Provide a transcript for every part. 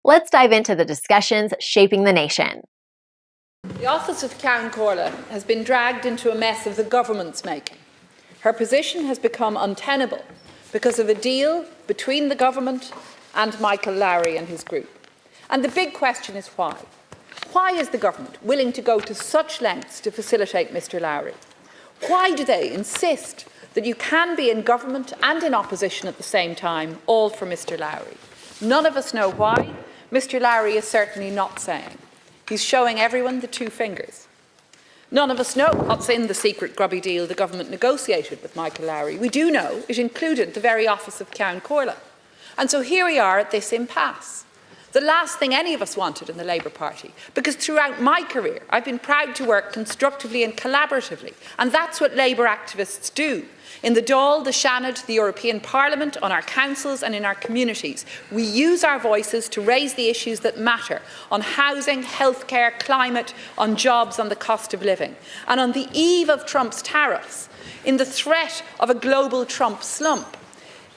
Let's dive into the discussions shaping the nation. The office of Comhairle has been dragged into a mess of the government's making. Her position has become untenable because of a deal between the government and Michael Lowry and his group. And the big question is why? Why is the government willing to go to such lengths to facilitate Mr. Lowry? Why do they insist that you can be in government and in opposition at the same time, all for Mr. Lowry? None of us know why. Mr. Lowry is certainly not saying. He's showing everyone the two fingers. None of us know what's in the secret grubby deal the government negotiated with Michael Lowry. We do know it included the very office of Comhairle. And so here we are at this impasse. The last thing any of us wanted in the Labour Party, because throughout my career I've been proud to work constructively and collaboratively, and that's what Labour activists do. In the Dáil, the Ceann, the European Parliament, on our councils and in our communities, we use our voices to raise the issues that matter on housing, healthcare, climate, on jobs, on the cost of living. And on the eve of Trump's tariffs, in the threat of a global Trump slump,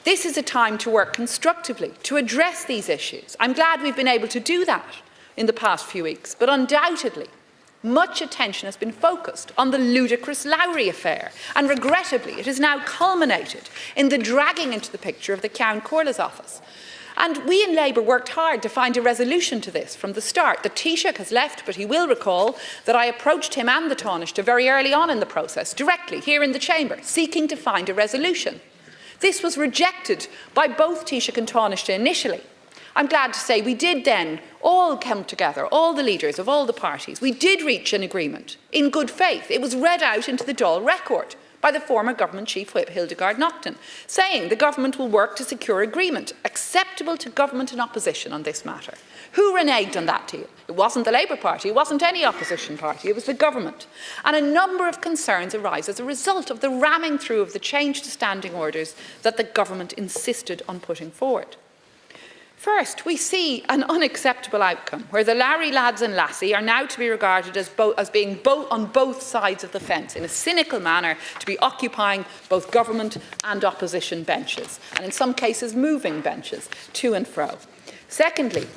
this is a time to work constructively, to address these issues. I'm glad we've been able to do that in the past few weeks, but undoubtedly, much attention has been focused on the ludicrous Lowry affair, and regrettably it has now culminated in the dragging into the picture of the Comhairle's office. And we in Labour worked hard to find a resolution to this from the start. The Taoiseach has left, but he will recall that I approached him and the Taoiseach very early on in the process, directly here in the Chamber, seeking to find a resolution. This was rejected by both Taoiseach and Taoiseach initially. I'm glad to say we did then all come together, all the leaders of all the parties. We did reach an agreement in good faith. It was read out into the Dáil record by the former government chief whip, Hildegarde Naughton, saying the government will work to secure agreement acceptable to government and opposition on this matter. Who reneged on that deal? It wasn't the Labour Party, it wasn't any opposition party, it was the government. And a number of concerns arise as a result of the ramming through of the change to standing orders that the government insisted on putting forward. First, we see an unacceptable outcome where the Lowry lads and lassie are now to be regarded as being on both sides of the fence in a cynical manner, to be occupying both government and opposition benches, and in some cases moving benches to and fro. Secondly,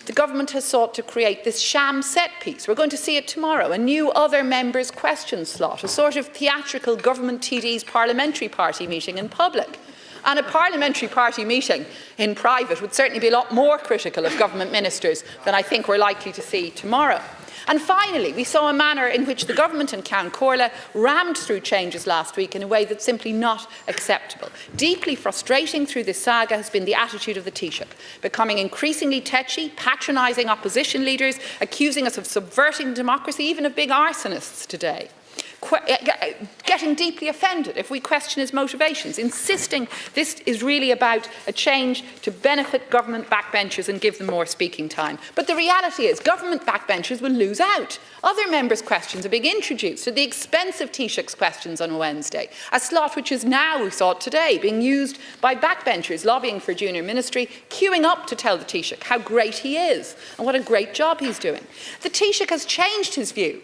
the government has sought to create this sham set piece. We're going to see it tomorrow, a new other members' question slot, a sort of theatrical government TD's parliamentary party meeting in public. And a parliamentary party meeting in private would certainly be a lot more critical of government ministers than I think we're likely to see tomorrow. And finally, we saw a manner in which the government and Comhairle rammed through changes last week in a way that's simply not acceptable. Deeply frustrating through this saga has been the attitude of the Taoiseach, becoming increasingly tetchy, patronising opposition leaders, accusing us of subverting democracy, even of being arsonists today. Getting deeply offended if we question his motivations, insisting this is really about a change to benefit government backbenchers and give them more speaking time. But the reality is government backbenchers will lose out. Other members' questions are being introduced at the expense of Taoiseach's questions on Wednesday, a slot which is now, we saw it today, being used by backbenchers lobbying for junior ministry, queuing up to tell the Taoiseach how great he is and what a great job he's doing. The Taoiseach has changed his view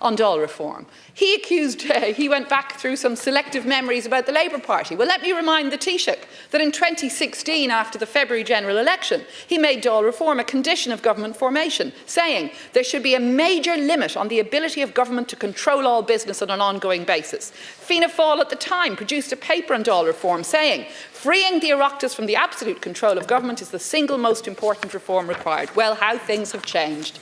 on Dáil reform. He went back through some selective memories about the Labour Party. Well, let me remind the Taoiseach that in 2016, after the February general election, he made Dáil reform a condition of government formation, saying there should be a major limit on the ability of government to control all business on an ongoing basis. Fianna Fáil at the time produced a paper on Dáil reform saying, freeing the Oireachtas from the absolute control of government is the single most important reform required. Well, how things have changed.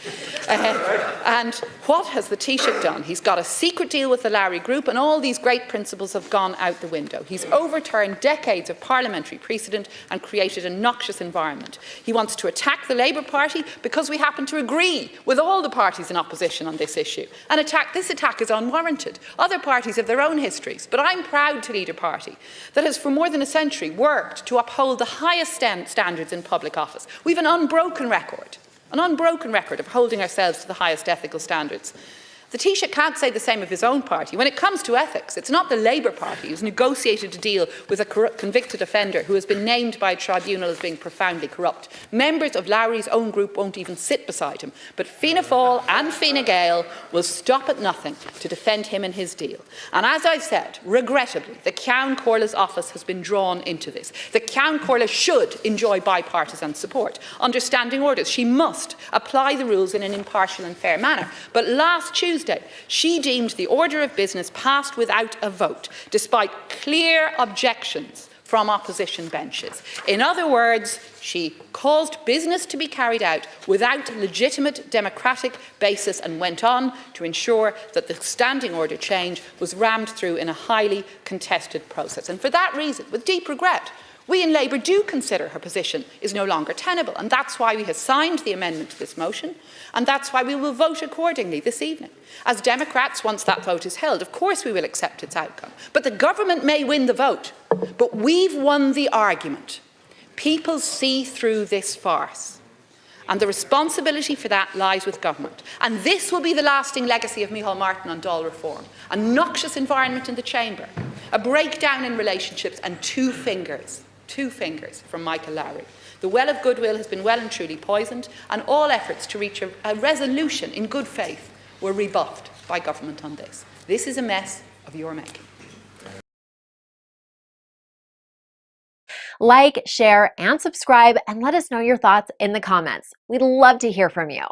And what has the Taoiseach done? He's got a secret deal with the Lowry Group, and all these great principles have gone out the window. He's overturned decades of parliamentary precedent and created a noxious environment. He wants to attack the Labour Party because we happen to agree with all the parties in opposition on this issue. And this attack is unwarranted. Other parties have their own histories, but I'm proud to lead a party that has for more than a century worked to uphold the highest standards in public office. We have an unbroken record of holding ourselves to the highest ethical standards. The Taoiseach can't say the same of his own party. When it comes to ethics, it's not the Labour Party who's negotiated a deal with a convicted offender who has been named by a tribunal as being profoundly corrupt. Members of Lowry's own group won't even sit beside him, but Fianna Fáil and Fine Gael will stop at nothing to defend him and his deal. And as I said, regrettably, the Ceann office has been drawn into this. The Ceann should enjoy bipartisan support. Under standing orders, she must apply the rules in an impartial and fair manner. But last Tuesday, she deemed the order of business passed without a vote, despite clear objections from opposition benches. In other words, she caused business to be carried out without legitimate democratic basis and went on to ensure that the standing order change was rammed through in a highly contested process. And for that reason, with deep regret, we in Labour do consider her position is no longer tenable, and that's why we have signed the amendment to this motion, and that's why we will vote accordingly this evening. As Democrats, once that vote is held, of course we will accept its outcome. But the government may win the vote, but we've won the argument. People see through this farce, and the responsibility for that lies with government. And this will be the lasting legacy of Micheál Martin on Dáil reform: a noxious environment in the chamber, a breakdown in relationships, and two fingers from Michael Lowry. The well of goodwill has been well and truly poisoned, and all efforts to reach a resolution in good faith were rebuffed by government on this. This is a mess of your making. Like, share, and subscribe, and let us know your thoughts in the comments. We'd love to hear from you.